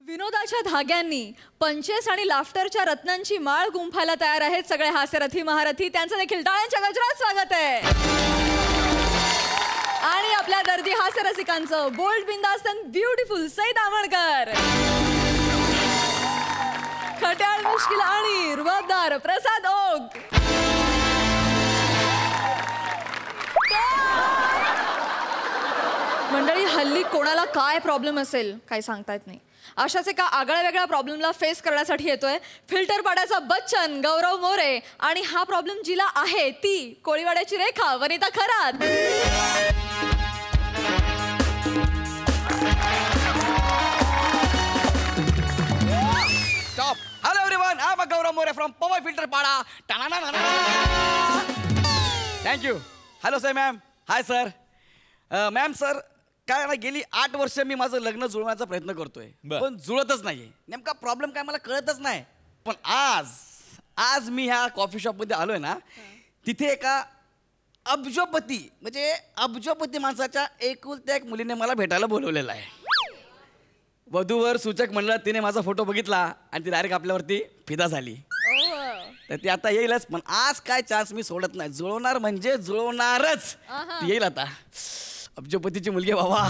विनोदाच्या धाग्यांनी पंचेस आणि लाफ्टरच्या रत्नांची माळ गुंफायला तयार आहेत सगळे हास्यरथी महारथी. त्यांचं देखील टाळ्यांच्या गजरात स्वागत आहे. आणि आपल्या दर्दी हास्य रसिकांचं बोल्ड बिंदास्त अँड ब्युटिफुल सई दामणकर, खट्याळ मुश्किल आणि रुबाबदार प्रसाद ओक. मंडळी, हल्ली कोणाला काय प्रॉब्लेम असेल काही सांगता येत नाही. अशाच एका आगळ्या वेगळ्या प्रॉब्लेमला फेस करण्यासाठी येतोय फिल्टर पाड्याचा बच्चन गौरव मोरे. आणि हा प्रॉब्लेम जिला आहे ती कोळीवाड्याची Rekha Vanita Kharat. Stop. Hello everyone, I'm Gaurav More from Power Filter Pada. Thank you. Hello sir, ma'am. Hi sir. Ma'am sir, काय ना गेली 8 वर्ष मी माझं लग्न जुळवण्याचा प्रयत्न करतोय, पण जुळतच नाहीये. नेमका प्रॉब्लेम काय मला कळतच नाही. पण आज मी ह्या कॉफी शॉपमध्ये आलोय ना, तिथे एका अब्जोपती माणसाच्या एकुलत्या एक मुलीने मला भेटायला बोलवलेलं आहे. वधूवर सूचक मंडळात तिने माझा फोटो बघितला आणि ती डायरेक्ट आपल्यावरती फिदा झाली. तर ती आता येईलच, पण आज काय चान्स मी सोडत नाही. जुळवणार म्हणजे जुळवणारच. ती येईल आता. अब्जोपतीची मुलगी बाबा.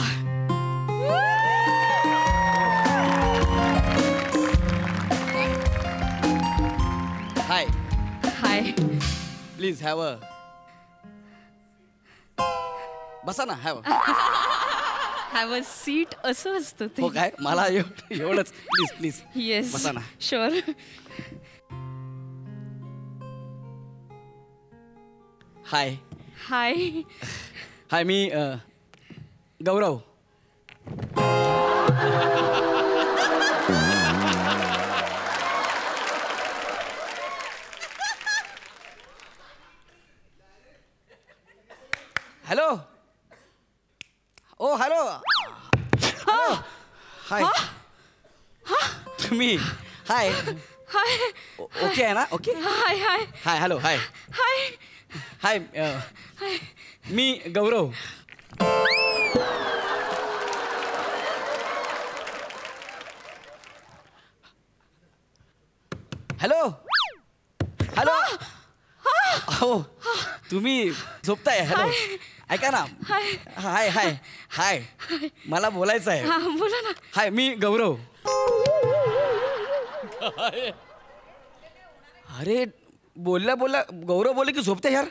हाय हाय, प्लीज हॅव अ. बसा ना. हॅव अ सीट असं असतं ते. हो काय, मला एवढंच. प्लीज प्लीज येस बसा ना. शुअर. हाय हाय हाय, मी Gaurav. Hello. Oh hello. Hi. तुम्ही हाय हाय ओके आहे ना? Okay. Hi hi hi hello. Hi hi hi. मी गौरव. Hello hello. हो, तुम्ही झोपताय? हॅलो, ऐका ना. हाय हाय हाय, मला बोलायचं आहे. हां बोला ना. हाय, मी गौरव. अरे बोलल्या गौरव बोलले की झोपते. यार,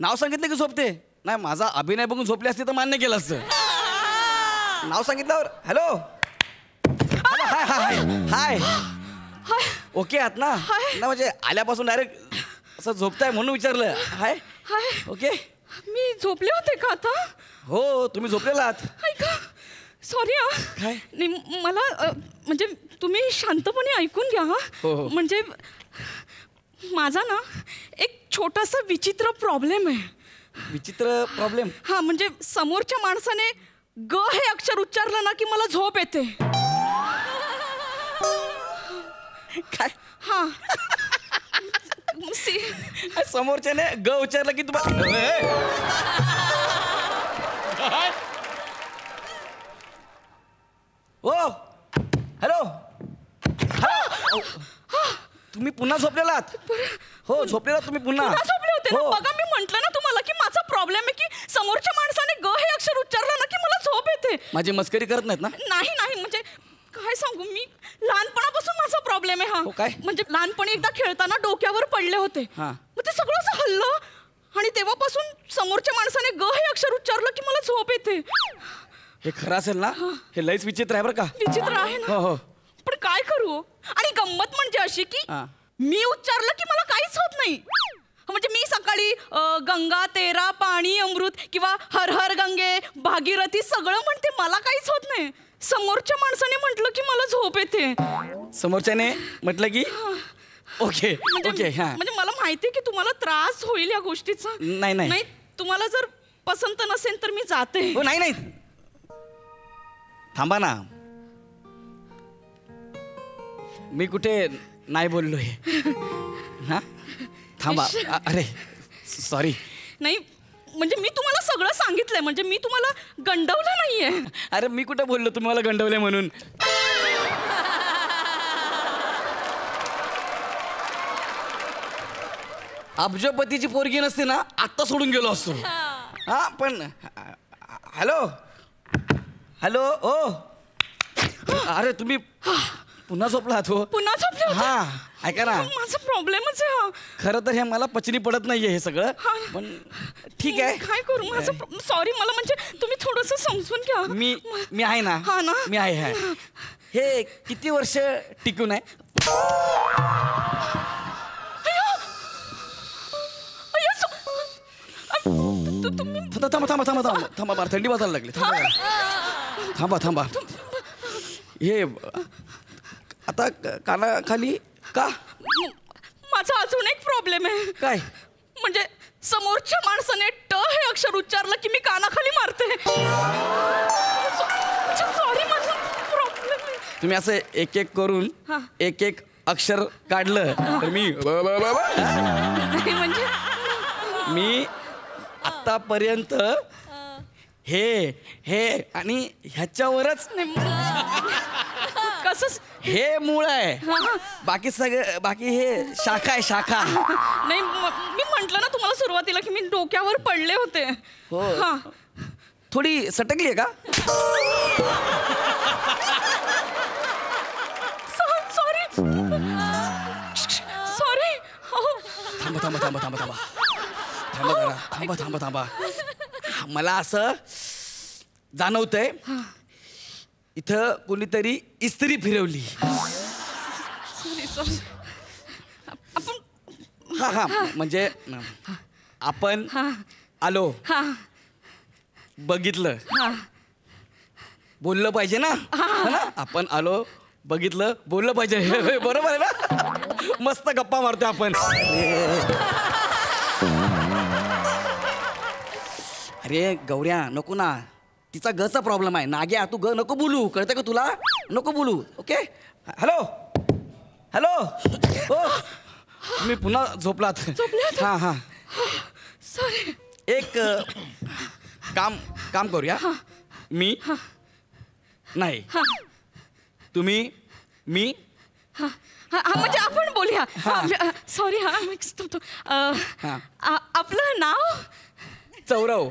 नाव सांगितलं की झोपते. नाही, माझा अभिनय बघून झोपली असती तर मान्य केलं असतं. नाव सांगितल्यावर hello. Hi hi hi. Okay आहात ना? ना म्हणजे आल्यापासून डायरेक्ट असं झोपताय म्हणून विचारलं. हाय हाय. ओके. मी झोपले होते का आता? हो, तुम्ही झोपलेला आहात. ऐका, सॉरी हा. काय? नाही, मला म्हणजे तुम्ही शांतपणे ऐकून घ्या. हो. म्हणजे माझा ना एक छोटासा विचित्र प्रॉब्लेम आहे. विचित्र प्रॉब्लेम? हा, म्हणजे समोरच्या माणसाने ग हे अक्षर उच्चारलं ना की मला झोप येते. काय? हा. समोरच्याने ग उच्चारलं की तुम्हाला ओ हॅलो हॅलो. तुम्ही पुन्हा झोपलेला आहात? हो, झोपलेला तुम्ही पुन्हा झोपले होते ना. हो. बघा, मी म्हंटल ना तुम्हाला की माझा प्रॉब्लेम आहे की समोरच्या माणसाने ग हे अक्षर उच्चारलं ना की मला झोप येते. माझी मस्करी करत नाहीत ना? नाही नाही, म्हणजे काय सांगू, मी लहानपणापासून माझा प्रॉब्लेम आहे. हो हा काय? म्हणजे लहानपणी एकदा खेळताना डोक्यावर पडले होते. मग ते सगळं असं हल्लं आणि तेव्हापासून समोरच्या माणसाने ग हे अक्षर उच्चारलं की मला झोप येते. हे खरं असेल ना? हे लयच विचित्र आहे बरं का? विचित्र आहे ना? हो. पण काय करू? आणि गंमत म्हणजे अशी की मी उच्चारलं की मला काहीच होत नाही. म्हणजे मी सकाळी गंगा तेरा पाणी अमृत किंवा हर हर गंगे भागीरथी सगळं म्हणते, मला काहीच होत नाही. समोरच्या माणसाने म्हटलं की मला झोप येते. समोरच्याने म्हटलं की ओके ओके. हा, म्हणजे मला माहिती की तुम्हाला त्रास होईल या गोष्टीचा. नाही नाही, तुम्हाला जर पसंत नसेल तर मी जाते. हो, नाही नाही, थांबा ना. मी कुठे नाही बोललोय. हा, थांबा. अरे सॉरी. नाही, म्हणजे मी तुम्हाला सगळं सांगितलंय, म्हणजे मी तुम्हाला गंडवलं नाहीये. अरे मी कुठे बोललो तुम्ही मला गंडवले म्हणून. अब्जपतीची पोरगी नसते ना आत्ता सोडून गेलो असतो. हा पण हॅलो हॅलो ओ अरे तुम्ही पुन्हा झोपलात हो. पुन्हा झोपले होते? हा ऐका ना, माझा प्रॉब्लेमच आहे हा. खरं तर हे मला पचनी पडत नाहीये हे सगळं, पण ठीक आहे. काय करू, माझं सॉरी, मला म्हणजे तुम्ही थोडस समजून घ्या. मी आहे ना. हा ना? मी आहे. हे किती वर्ष टिकून आहे? थांबा थांबा थांबा थांबा थांबा बार थंडी वाजायला लागली. थांबा थांबा. हे आता कानाखाली का? माझा अजून एक प्रॉब्लेम आहे. काय? म्हणजे समोरच्या माणसाने ट हे अक्षर उच्चारलं की मी कानाखाली मारते. सॉरी, माझा प्रॉब्लेम आहे. तुम्ही असं एक एक करून एक एक अक्षर काढलं तर म्हणजे मी आतापर्यंत हे हे आणि ह्याच्यावरच कसं हे मूळ आहे. बाकी सगळं बाकी हे शाखा आहे, शाखा. नाही, मी म्हंटल ना तुम्हाला सुरुवातीला की मी डोक्यावर पडले होते. हो. थोडी सटकली आहे का? Sorry sorry. थांबा थांबा थांबा थांबा थांबा थांबा जरा. थांबा थांबा थांबा. मला असं जाणवतंय इथं कोणीतरी इस्त्री फिरवली. सॉरी. आपण हा हा म्हणजे आपण आलो, बघितलं, बोललं पाहिजे ना. आपण आलो, बघितलं, बोललं पाहिजे. बरोबर आहे ना? मस्त गप्पा मारतो आपण. अरे गौऱ्या नको ना, तिचा गचा प्रॉब्लेम आहे. नाग्या तू ग नको बोलू, कळतं का तुला? नको बोलू. ओके. Hello hello. ओ तुम्ही पुन्हा झोपलात? हा हा. सॉरी. एक काम करूया. मी नाही, तुम्ही मी. म्हणजे आपण बोलूया. सॉरी. आपलं नाव चौरव.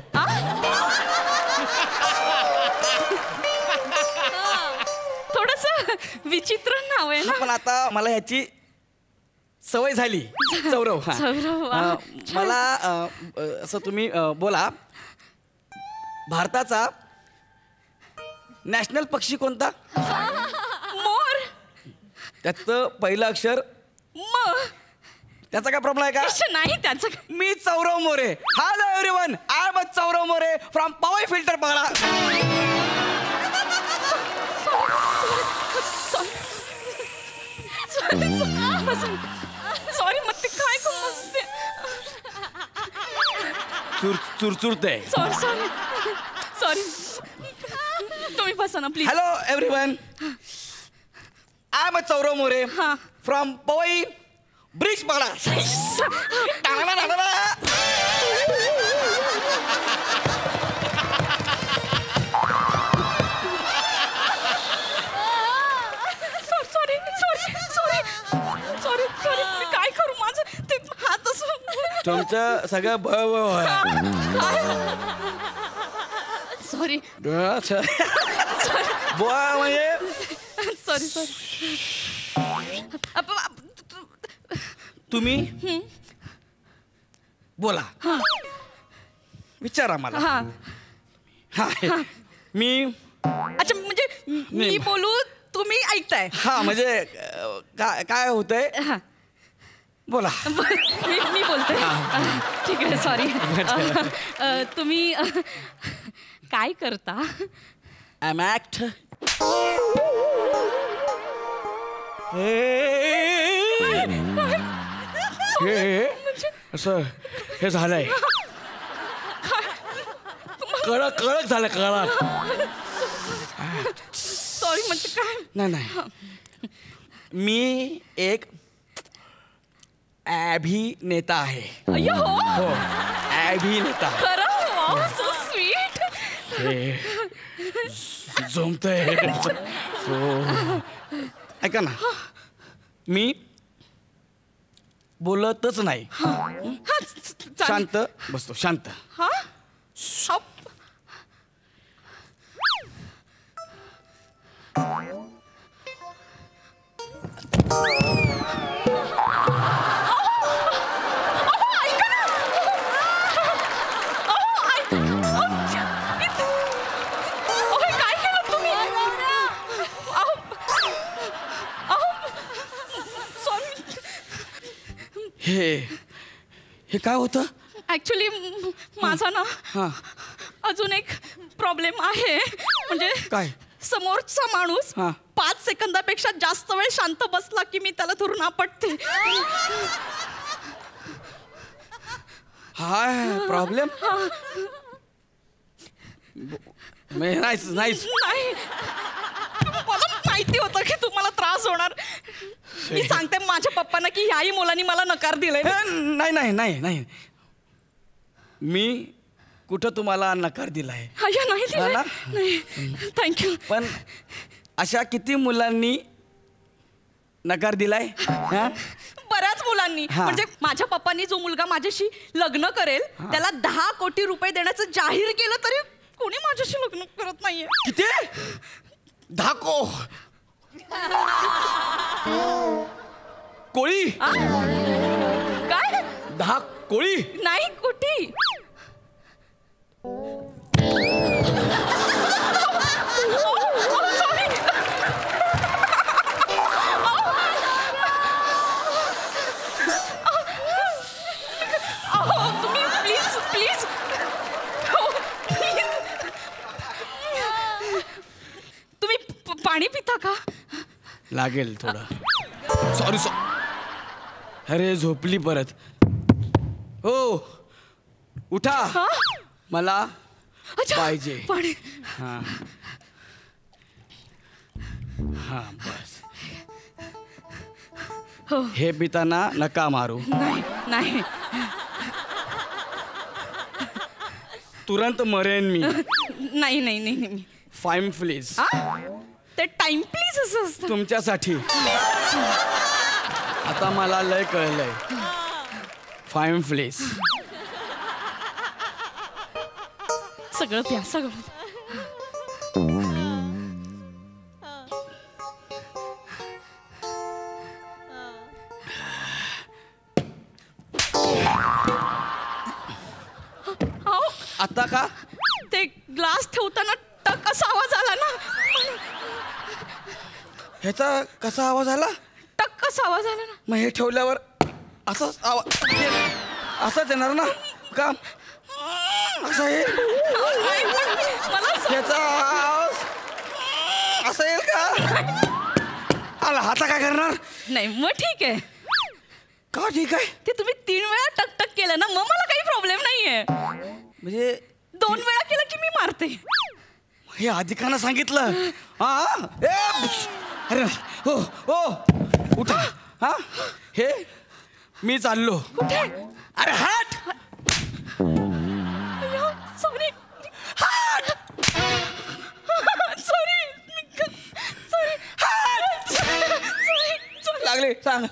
थोडस विचित्र नाव आहे ना. पण आता मला ह्याची सवय झाली. चौरव. मला असं तुम्ही बोला, भारताचा नॅशनल पक्षी कोणता? मोर. त्याचं पहिलं अक्षर म. त्याचा काय प्रॉब्लेम आहे का? नाही त्याचं. मी Gaurav More. Hello everyone, I am Gaurav More from Powai filter बघा. सॉरी. मग ते काय समजते? चुरचुरते. सॉरी. तुम्ही बसा ना please. Hello everyone, I am Gaurav More from Powai bridge बघा. सॉरी. काय करू, माझं ते हातच. तुमचं सगळं सॉरी. बुवा म्हणजे सॉरी. तुम्ही बोला, विचारा मला. हा मी. अच्छा, म्हणजे मी बोलू, तुम्ही ऐकताय. हा म्हणजे काय होतंय बोला. मी बोलते. ठीक आहे. सॉरी. तुम्ही काय करता? M act. असं हे झालंय. कळक झालं. सॉरी. म्हणजे काय? नाही. मी एक अभिनेता आहे. अय्यो. हो, अभिनेता. खरं? जमतंय. ऐका ना, मी बोलतच नाही. शांत बसतो, शांत. हा हे काय होतं? ऍक्च्युली माझा ना हा. अजून एक प्रॉब्लेम आहे. म्हणजे काय? समोरचा माणूस हा. 5 सेकंदापेक्षा जास्त वेळ शांत बसला की मी त्याला धरून आपटते. हाय प्रॉब्लेम. Nice nice. नाही, मला माहिती होतं की तुम्हाला त्रास होणार. मी सांगते माझ्या पप्पांना की ह्याही मुलांनी मला नकार दिलाय. नाही नाही नाही नाही, मी कुठं तुम्हाला नकार दिलाय? नाही दिलाय. नाही, थँक्यू. पण अशा किती मुलांनी नकार दिलाय? बऱ्याच मुलांनी. हा. म्हणजे माझ्या पप्पांनी जो मुलगा माझ्याशी लग्न करेल त्याला 10 कोटी रुपये देण्याचं जाहीर केलं तरी कोणी माझ्याशी लग्न करत नाहीये. किती? 10 कोळी? काय? 10 कोळी? नाही कोटी. तुम्ही प्लीज प्लीज तुम्ही पाणी पिता का? लागेल थोडं. सॉरी अरे झोपली परत. हो उठा, मला पाहिजे पाणी. हा हा बस. हे पिताना नका मारू. नाही नाही, तुरंत मरेन मी. नाही नाही नाही नाही. Fine please. ते टाइम प्लीज असं असतं. तुमच्यासाठी. आता मला लय कळलंय. Fine please. सगळं प्या सगळं. आता का? ते ग्लास ठेवताना टक असा आवाज आला ना. ह्याचा कसा आवाज आला? टक असा आवाज आला ना. मग हे ठेवल्यावर असाच आवाज असाच येणार ना का? असं येईल? नाही, पण मला ह्याचा आवाज असं येईल का? आला आता काय करणार? नाही मग ठीक आहे. का ठीक आहे? ते तुम्ही 3 वेळा टक टक केलं ना, मग मला काही प्रॉब्लेम नाहीये. म्हणजे 2 वेळा केलं की मी मारते. हे अधिकानं सांगितलं. हा अरे हो हो उठा. हा हे मी चाललो. कुठे? अरे हट. सॉरी हट. Sorry sorry. लागले सांग.